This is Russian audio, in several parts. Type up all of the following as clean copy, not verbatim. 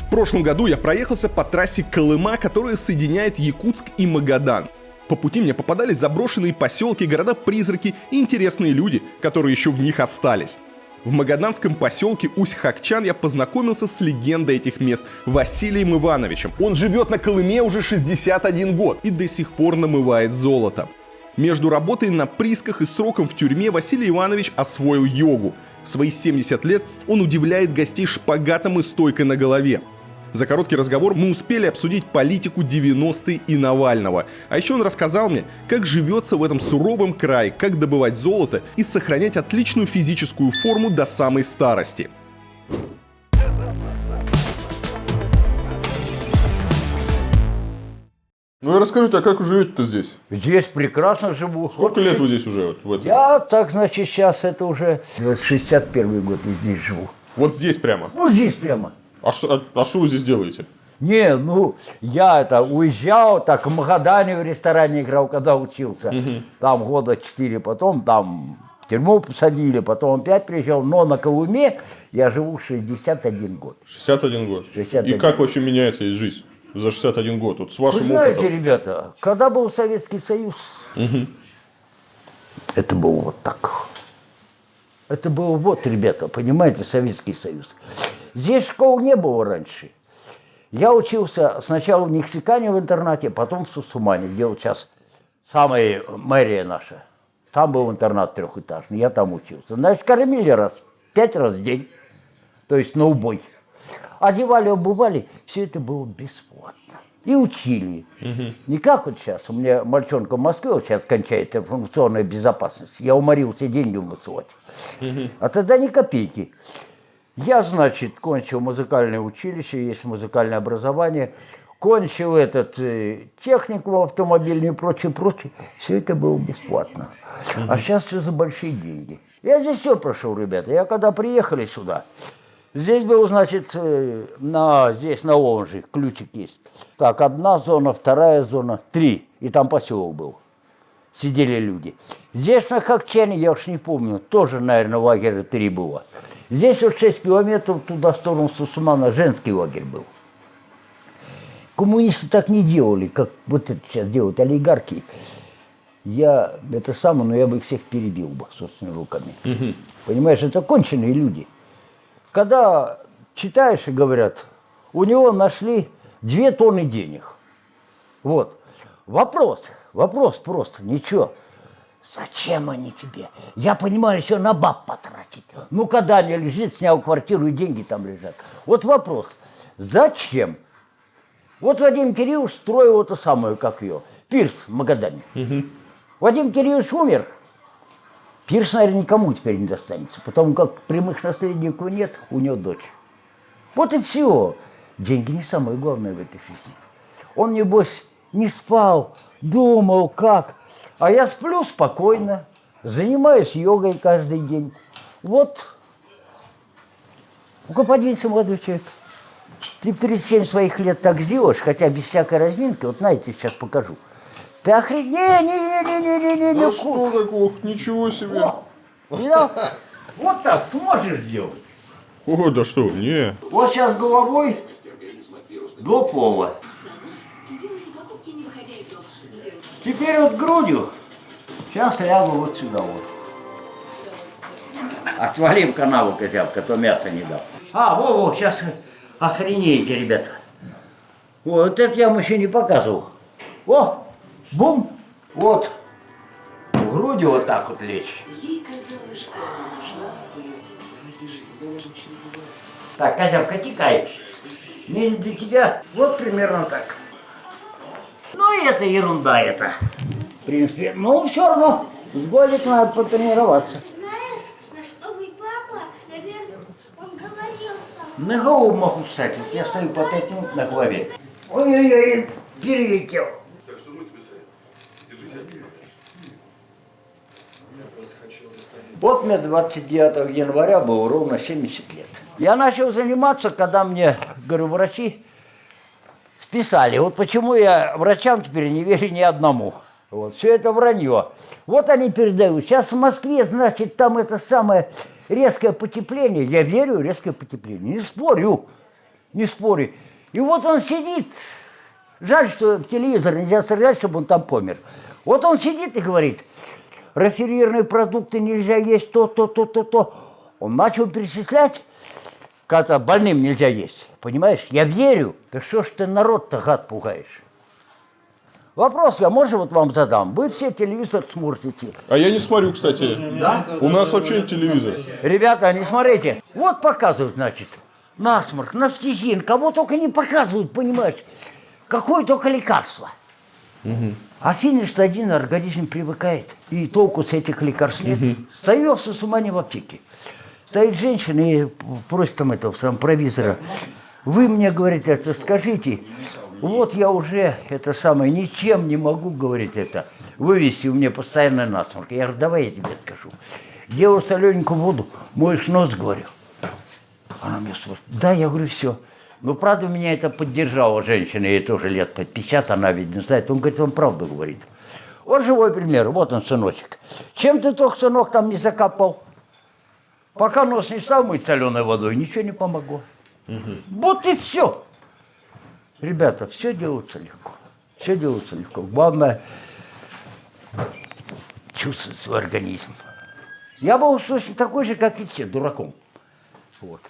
В прошлом году я проехался по трассе Колыма, которая соединяет Якутск и Магадан. По пути мне попадались заброшенные поселки, города-призраки и интересные люди, которые еще в них остались. В магаданском поселке Усть-Хакчан я познакомился с легендой этих мест Василием Ивановичем. Он живет на Колыме уже 61 год и до сих пор намывает золото. Между работой на приисках и сроком в тюрьме Василий Иванович освоил йогу. В свои 70 лет он удивляет гостей шпагатом и стойкой на голове. За короткий разговор мы успели обсудить политику 90-е и Навального. А еще он рассказал мне, как живется в этом суровом крае, как добывать золото и сохранять отличную физическую форму до самой старости. Ну и расскажите, а как вы живете-то здесь? Здесь прекрасно живу. Сколько лет вы здесь уже вот в этом? Я, так, значит, сейчас это уже 61 год и здесь живу. Вот здесь прямо? Вот здесь прямо. А что вы здесь делаете? Не, ну, я уезжал, так, в Магадане в ресторане играл, когда учился. Там года 4, потом там в тюрьму посадили, потом опять приезжал. Но на Колыме я живу 61 год. 61 год. 61. И как вообще меняется здесь жизнь за 61 год? Вот с вашим Вы знаете, опытом. ребята, когда был Советский Союз, это было вот так. Это было вот, ребята, понимаете, Советский Союз. Здесь школ не было раньше. Я учился сначала в Нефтекане в интернате, потом в Сусумане, где вот сейчас самая мэрия наша. Там был интернат трехэтажный, я там учился. Значит, кормили 5 раз в день, то есть на убой. Одевали, обували, все это было бесплатно. И учили. Не как вот сейчас. У меня мальчонка в Москве вот сейчас кончает информационная безопасность. Я уморился деньги высылать. А тогда ни копейки. Я, значит, кончил музыкальное училище, есть музыкальное образование, кончил технику автомобильную и прочее, прочее. Все это было бесплатно. А сейчас все за большие деньги. Я здесь все прошел, ребята. Я когда приехали сюда, здесь был, значит, здесь на Овнже ключик есть. Так, 1 зона, 2 зона, 3. И там поселок был. Сидели люди. Здесь на Хакчане, я уж не помню, тоже, наверное, лагеря 3 было. Здесь вот 6 километров туда, в сторону Сусумана, женский лагерь был. Коммунисты так не делали, как вот это сейчас делают олигархи. Но я бы их всех перебил бы собственными руками. Понимаешь, это конченые люди. Когда читаешь и говорят, у него нашли 2 тонны денег. Вот. Вопрос просто, ничего. Зачем они тебе? Я понимаю, все на баб потратить. Ну, когда они лежит, снял квартиру и деньги там лежат. Вот вопрос. Зачем? Вот Вадим Кириллович строил это самое, как ее, пирс в Магадане. Вадим Кириллович умер. Пирс, наверное, никому теперь не достанется, потому как прямых наследников нет, у него дочь. Вот и все. Деньги не самое главное в этой жизни. Он, небось, не спал, думал, как. А я сплю спокойно, занимаюсь йогой каждый день. Вот. Ну-ка, подвинься, молодой человек. Ты в 37 своих лет так сделаешь, хотя без всякой разминки. Вот знаете, сейчас покажу. Ты охренеть, не. Ну что такого, ничего себе. Вот так сможешь сделать. О, да что, не. Вот сейчас головой до пола. Теперь вот грудью. Сейчас лягу вот сюда вот. Отвалим канаву козявка, то мясо не дал. Во, сейчас охренеете, ребята. Вот это я вам еще не показывал. О, бум, вот. В грудью вот так вот лечь. Ей казалось, что она нашла свою. Так, козявка, текай. Не для тебя. Вот примерно так. Ну и это ерунда это. В принципе, ну все равно с годик надо потренироваться. Знаешь, на что мой папа, наверное, он говорил там. На голову могу встать, вот я стою по 5 минут на голове. Ой-ой-ой, перелетел. Так что мы тебе советуем. Держись от меня. Вот мне 29 января было ровно 70 лет. Я начал заниматься, когда мне, говорю, врачи списали. Вот почему я врачам теперь не верю ни одному. Вот, все это вранье. Вот они передают. Сейчас в Москве, значит, там это самое резкое потепление. Я верю, резкое потепление. Не спорю. не спори. И вот он сидит, жаль, что в телевизор нельзя стрелять, чтобы он там помер. Вот он сидит и говорит, рафинированные продукты нельзя есть, то. Он начал перечислять, когда больным нельзя есть. Понимаешь, я верю. Да что ж ты народ-то, гад, пугаешь? Вопрос я, может, вот вам задам. Вы все телевизор смотрите. А я не смотрю, кстати. Да? У нас вообще нет телевизора. Ребята, не смотрите. Вот показывают, значит, насморк, нафтизин, кого только не показывают, понимаешь. Какое только лекарство. А финиш-то один, организм привыкает. И толку с этих лекарств нет. Остается с ума не в аптеке. Стоит женщина и просит там этого сам провизора. Вы мне, говорит, это скажите. Вот я уже это самое ничем не могу, говорить, это вывести, у меня постоянно насморк. Я говорю, давай я тебе скажу. Делаю солененькую воду, моешь нос, говорю. Она мне спрашивает, да, я говорю, все. Ну, правда, меня это поддержала женщина, ей тоже лет под 50, она ведь не знает. Он говорит, он правду говорит. Вот живой пример, вот он, сыночек. Чем ты только, сынок, там не закапал? Пока нос не стал мыть соленой водой, ничего не помогло. Вот и все. Ребята, все делается легко. Все делается легко. Главное чувствовать свой организм. Я был точно такой же, как и все, дураком. Вот.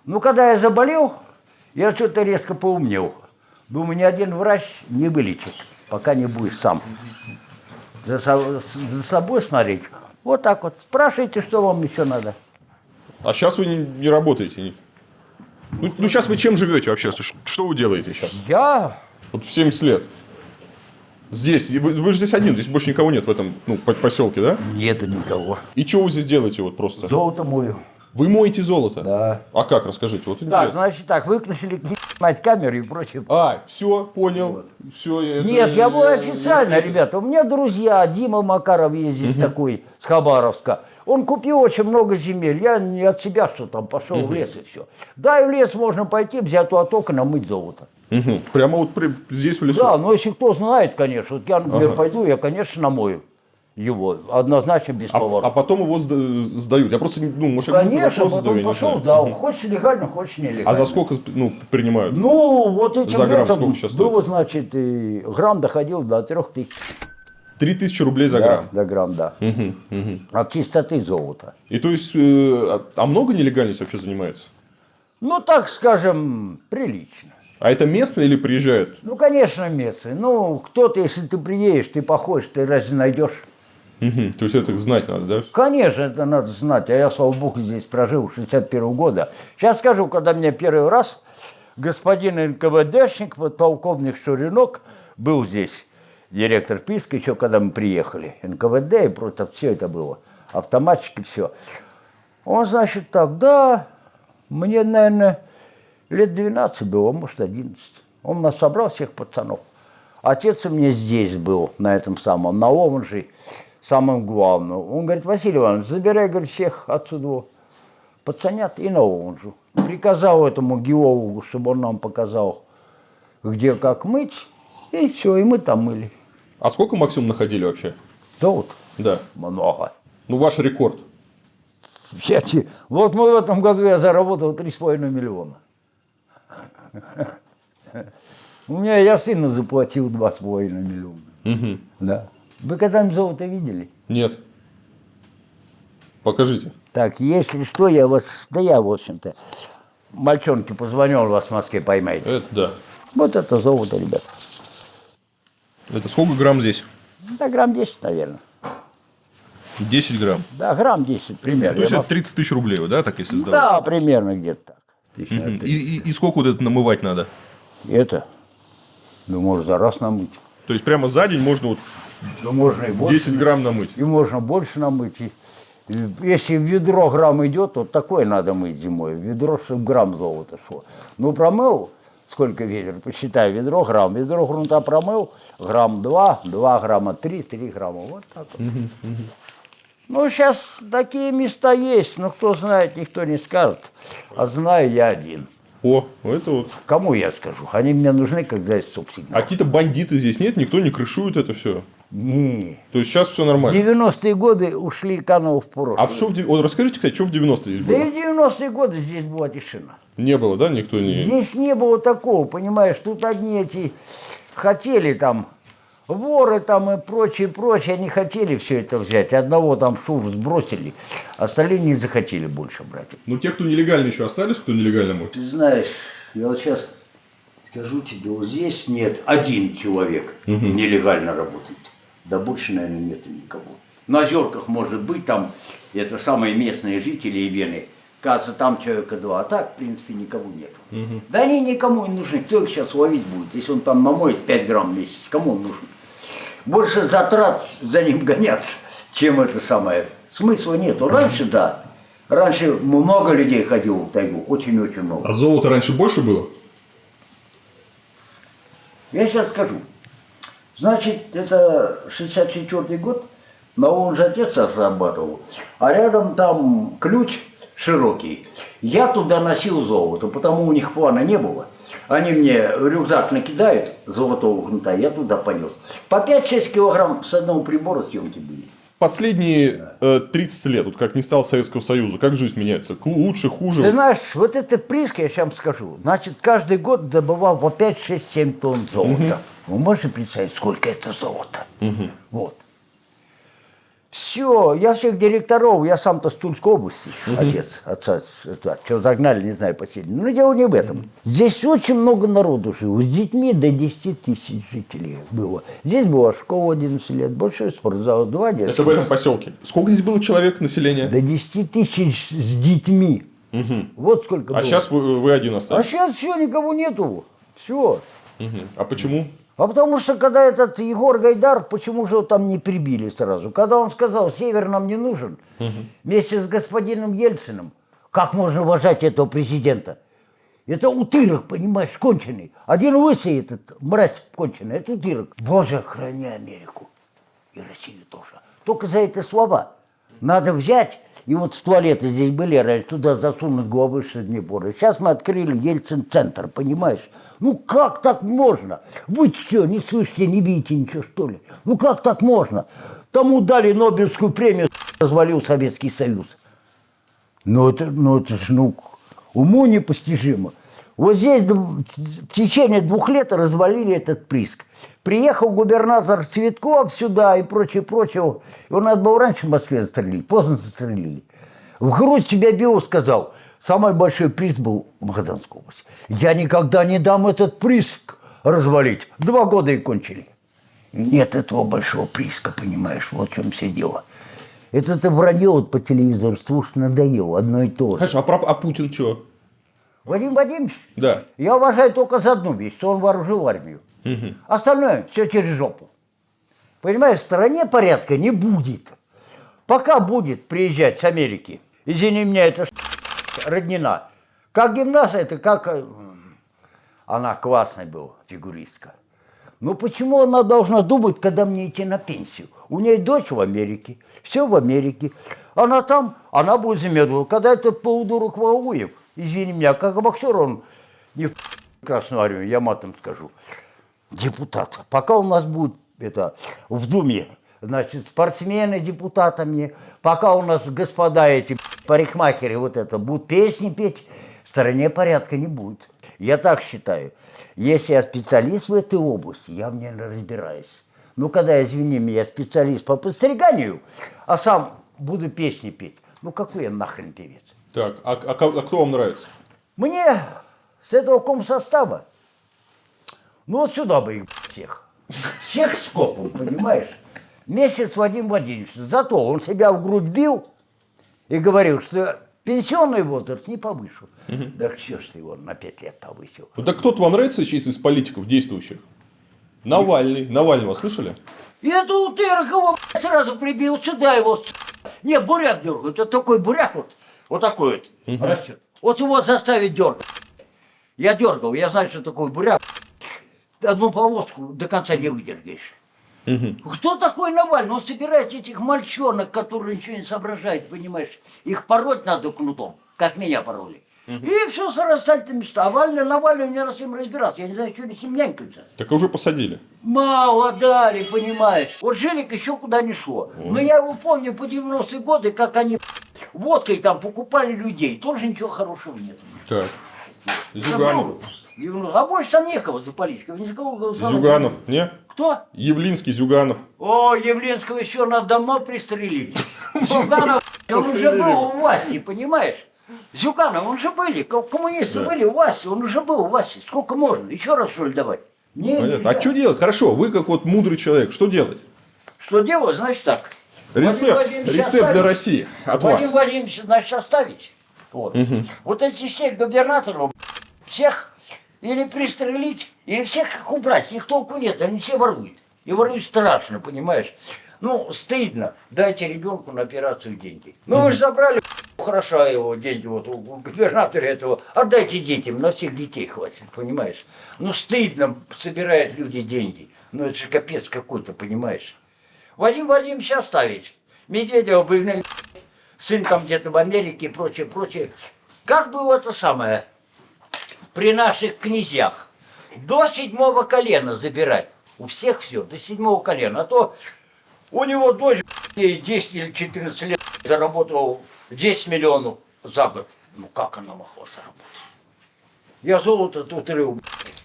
Ну, когда я заболел, я что-то резко поумнел. Думаю, ни один врач не вылечит, пока не будешь сам. За собой смотреть. Вот так вот. Спрашивайте, что вам еще надо. А сейчас вы не работаете? Ну, сейчас вы чем живете вообще? Что вы делаете сейчас? Я? Вот в 70 лет. Здесь. Вы же здесь один, здесь больше никого нет в этом поселке, да? Нету никого. И что вы здесь делаете вот просто? Золото мою. Вы моете золото? Да. А как, расскажите, вот интересно. Так, значит так, выключили камеру и прочее. Все, понял. Все. Нет, я был официально, ребята. У меня друзья, Дима Макаров есть здесь такой, с Хабаровска. Он купил очень много земель. Я не от себя что там пошел в лес и все. Да, и в лес можно пойти, взять у оттока, намыть золото. Прямо вот здесь в лесу? Да, но если кто знает, конечно. Вот я, например, пойду, я, конечно, намою его. Однозначно без поворота. А потом его сдают. Я просто, может, Конечно, вопрос потом задаю, пошел, да. Хочешь легально, хочешь нелегально. А за сколько принимают? Ну, вот этим За грамм летом сколько сейчас стоит? было, значит, и грамм доходил до 3000. 3000 рублей за грамм? Да, за грамм, да. От чистоты золота. И то есть, а много нелегальность вообще занимается? Ну, так скажем, прилично. А это местные или приезжают? Ну, конечно, местные. Ну, кто-то, если ты приедешь, ты походишь, ты разве найдешь? То есть, это знать надо, да? Конечно, это надо знать. А я, слава богу, здесь прожил 61 года. Сейчас скажу, когда мне первый раз господин НКВДшник, подполковник Шуринок, был здесь, директор Писка, еще когда мы приехали. НКВД и просто все это было. Автоматчики, все. Он, значит, так, да, мне, наверное, лет 12 было, может, 11. Он нас собрал, всех пацанов. Отец у меня здесь был, на этом самом, на Овнжи, самым главным. Он говорит, Василий Иванович, забирай, говорит, всех отсюда пацанят и на Овнжу. Приказал этому геологу, чтобы он нам показал, где как мыть, и все, и мы там мыли. А сколько максимум находили вообще? Золото? Да. Много. Ну, ваш рекорд. Вот мы в этом году я заработал 3,5 миллиона. У меня я сыну заплатил 2,5 миллиона. Да. Вы когда-нибудь золото видели? Нет. Покажите. Так, если что, я вас... Да я, в общем-то, мальчонке позвоню, он вас в Москве поймает. Это да. Вот это золото, ребята. Это сколько грамм здесь? Да, грамм 10, наверное. 10 грамм. Да, грамм 10 примерно. То есть, это 30 тысяч рублей, да, так если сдавать? Да, примерно где-то так. И сколько вот это намывать надо? Это, ну, можно за раз намыть. То есть, прямо за день можно вот Да можно и больше. 10 грамм намыть? И можно больше намыть. И если в ведро грамм идет, вот такое надо мыть зимой. В ведро, чтобы грамм золота шло. Ну, промыл, сколько ведер, посчитай, ведро грунта промыл, грамм 2, 2 грамма 3, 3 грамма. Вот так вот. Ну, сейчас такие места есть, но кто знает, никто не скажет. А знаю я один. О, это вот. Кому я скажу? Они мне нужны, когда есть субсидии. А какие-то бандиты здесь нет? Никто не крышует это все? Не. То есть сейчас все нормально. 90-е годы ушли канал в прошлое. А что вот расскажите, кстати, что в 90-е здесь Да было? и в 90-е годы здесь была тишина. Не было, да, никто не... Здесь не было такого, понимаешь, тут одни эти хотели там, воры там и прочее, они хотели все это взять. Одного там шур сбросили, остальные не захотели больше брать. Ну, те, кто нелегально еще остались, кто нелегально может. Ты знаешь, я вот сейчас скажу тебе, вот здесь нет один человек нелегально работает. Да больше, наверное, нету никого. На Озерках может быть, там это самые местные жители и вены. Кажется, там человека два, а так, в принципе, никого нету. Да они никому не нужны. Кто их сейчас ловить будет, если он там намоет 5 грамм в месяц? Кому он нужен? Больше затрат за ним гоняться, чем это самое. Смысла нету. Раньше, да. Раньше много людей ходило в тайгу, очень-очень много. А золота раньше больше было? Я сейчас скажу. Значит, это 64-й год, на он же отец разрабатывал, а рядом там ключ широкий. Я туда носил золото, потому у них плана не было. Они мне в рюкзак накидают золотого гнута, я туда понес. По 5-6 килограмм с одного прибора съемки были. Последние 30 лет, вот как не стало Советского Союза, как жизнь меняется? Лучше, хуже? Ты знаешь, вот этот прииск, я сейчас скажу, значит, каждый год добывал по 5, 6, 7 тонн золота. Вы можете представить, сколько это золота? Вот. Все, я всех директоров, я сам-то с Тульской области, отца, что загнали, не знаю, посильно. Но дело не в этом. Здесь очень много народу жило, с детьми до 10 тысяч жителей было. Здесь была школа 11 лет, большой спортзал 2 детства. Это в этом поселке. Сколько здесь было человек, населения? До 10 тысяч с детьми. Вот сколько было. А сейчас вы один А остались? сейчас все, никого нету. Все. А почему? А потому что, когда этот Егор Гайдар, почему же его там не прибили сразу? Когда он сказал, север нам не нужен, вместе с господином Ельциным, как можно уважать этого президента? Это утырок, понимаешь, конченый. Один лысый этот, мразь конченый, это утырок. Боже, храни Америку и Россию тоже. Только за эти слова. Надо взять, и вот с туалеты здесь были, раньше туда засунуть головы Днепра. Сейчас мы открыли Ельцин-центр, понимаешь? Ну как так можно? Вы что, не слышите, не видите ничего, что ли? Ну как так можно? Тому дали Нобелевскую премию, развалил Советский Союз. Ну это ж, уму непостижимо. Вот здесь в течение 2 лет развалили этот прииск. Приехал губернатор Цветков сюда и прочее. Его надо было раньше в Москве застрелить, поздно застрелили. В грудь себя бил, сказал, самый большой приз был в Магаданской области. Я никогда не дам этот прииск развалить. 2 года и кончили. Нет этого большого прииска, понимаешь, вот в чем все дело. Это вранье вот по телевизору, слушай, надоело, одно и то же. Хорошо, а Путин что? Вадим Вадимович, Да. я уважаю только за одну вещь, что он вооружил армию. Остальное все через жопу. Понимаешь, в стране порядка не будет. Пока будет приезжать с Америки, извини меня, это роднина. Как гимнастка, это как... Она классная была, фигуристка. Но почему она должна думать, когда мне идти на пенсию? У нее дочь в Америке, все в Америке. Она там, она будет замедлила. Когда этот полудурок Валуев, извини меня, как боксер, он не в Красную армию, я матом скажу, депутат. Пока у нас будет это в Думе, значит, спортсмены депутатами, пока у нас господа эти парикмахеры вот это будут песни петь, в стране порядка не будет. Я так считаю. Если я специалист в этой области, я в ней разбираюсь. Ну, когда, извини меня, специалист по подстриганию, а сам буду песни петь, ну, какой я нахрен певец? Так, а кто вам нравится? Мне с этого комсостава, ну, вот сюда бы их всех. Всех скопом, понимаешь? Месяц Вадим Владимирович. Зато он себя в грудь бил и говорил, что пенсионный возраст не повышу. Так что ж ты его на 5 лет повысил? Ну, так кто-то вам нравится сейчас из политиков действующих? Навальный. Навального слышали? И это Утыркова сразу прибил сюда его. Не, буряк дергает. Это такой буряк вот такой вот растет. Вот его заставить дергать. Я дергал, я знаю, что такое буряк. Одну повозку до конца не выдергаешь. Кто такой Навальный? Он собирает этих мальчонок, которые ничего не соображают, понимаешь? Их пороть надо кнутом, как меня пороли. И все зарастать на места. А Навальный не раз с ним разбираться. Я не знаю, что они с ним нянькаются. Так уже посадили. Мало дали, понимаешь. Вот Жилик еще куда не шло. Но я его помню по 90-е годы, как они водкой там покупали людей. Тоже ничего хорошего нет. Так. Зюганов. А больше там некого за политиков. Ни за кого голосовать. Зюганов, не? Кто? Явлинский, Зюганов. О, Явленского еще на дома пристрелить. Зюганов, он уже был у власти, понимаешь? Зюганов, он же были, коммунисты были у власти, он уже был у власти. Сколько можно? Еще раз что ли давать? Не, Понятно. А что делать? Хорошо, вы как вот мудрый человек, что делать? что делать? Значит так. Рецепт для России от Вадим вас. Владимирович, значит, оставить. Вот. Вот этих всех губернаторов, всех или пристрелить, или всех их убрать. Их толку нет, они все воруют. И воруют страшно, понимаешь? Ну, стыдно. Дайте ребенку на операцию деньги. Ну, вы же забрали хорошо его деньги, вот у губернатора этого. Отдайте детям, на всех детей хватит, понимаешь? Ну, стыдно собирают люди деньги. Ну, это же капец какой-то, понимаешь? Вадим Владимирович оставить. Медведева выгнали, сын там где-то в Америке и прочее, прочее. Как было это самое при наших князьях? До 7-го колена забирать. У всех все, до 7-го колена. А то у него дочь 10 или 14 лет заработала 10 миллионов за год. Ну как она могла заработать? Я золото тут рыл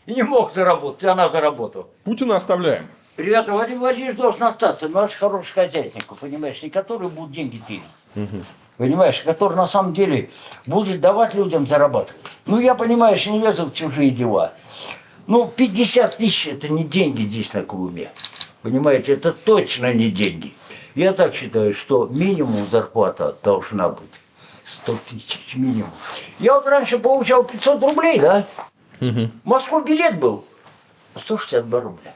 и не мог заработать, и она заработала. Путина оставляем. Ребята, Владимир Владимирович должен остаться, но это хороший хозяйственник, понимаешь, не который будут деньги тырить. Понимаешь, который на самом деле будет давать людям зарабатывать. Ну, я, понимаешь, не лезу в чужие дела. Ну, 50 тысяч – это не деньги здесь на Колыме. Понимаете, это точно не деньги. Я так считаю, что минимум зарплата должна быть 100 тысяч минимум. Я вот раньше получал 500 рублей, да? В Москву билет был 162 рубля.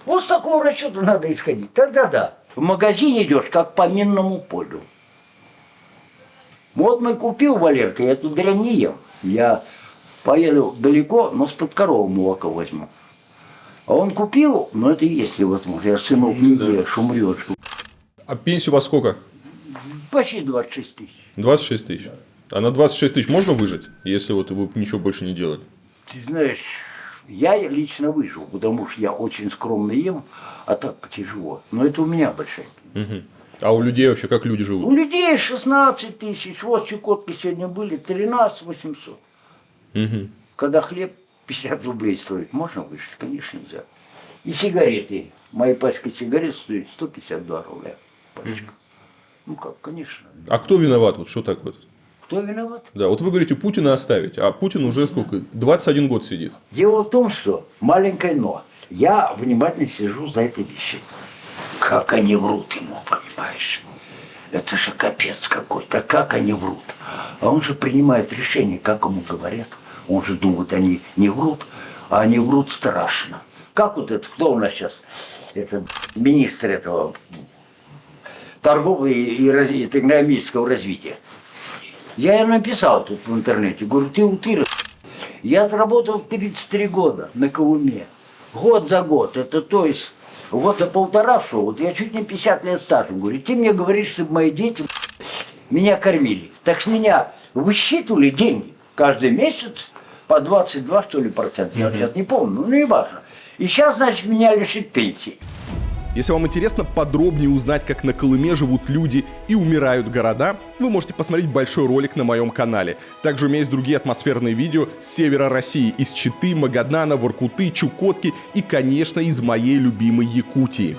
Вот с такого расчета надо исходить. Тогда да. В магазин идешь, как по минному полю. Вот мы купил, Валерка, я эту дрянь не ем. Я поеду далеко, но с-под коровы молоко возьму. А он купил, но это если возможно. Я сынок не ешь, умрешь. А пенсию у вас сколько? Почти 26 тысяч. 26 тысяч. А на 26 тысяч можно выжить, если вот вы ничего больше не делали? Ты знаешь, я лично выжил, потому что я очень скромно ем, а так тяжело. Но это у меня большая. А у людей вообще как люди У живут? людей 16 тысяч. Вот в Чукотке сегодня были 13 800. Когда хлеб 50 рублей стоит, можно выжить? Конечно, нельзя. И сигареты. Моя пачка сигарет стоит 152 рубля. Пачка. Ну как, конечно. А кто виноват? Вот что так вот? Кто виноват? Да, вот вы говорите, Путина оставить, а Путин уже сколько? 21 год сидит. Дело в том, что маленькое но. Я внимательно сижу за этой вещью. Как они врут ему, понимаешь? Это же капец какой-то. Как они врут? А он же принимает решение, как ему говорят. Он же думает, они не врут, а они врут страшно. Как вот это, кто у нас сейчас? Это министр этого торгового и экономического развития. Я написал тут в интернете, говорю, ты утырил. Я отработал 33 года на Колыме. Год за год. Это то есть года полтора шел. Вот я чуть не 50 лет стажа. Говорю, ты мне говоришь, чтобы мои дети меня кормили. Так с меня высчитывали деньги каждый месяц по 22, что ли, процента. Я сейчас не помню, ну не важно. И сейчас, значит, меня лишит пенсии. Если вам интересно подробнее узнать, как на Колыме живут люди и умирают города, вы можете посмотреть большой ролик на моем канале. Также у меня есть другие атмосферные видео с севера России, из Читы, Магадана, Воркуты, Чукотки и, конечно, из моей любимой Якутии.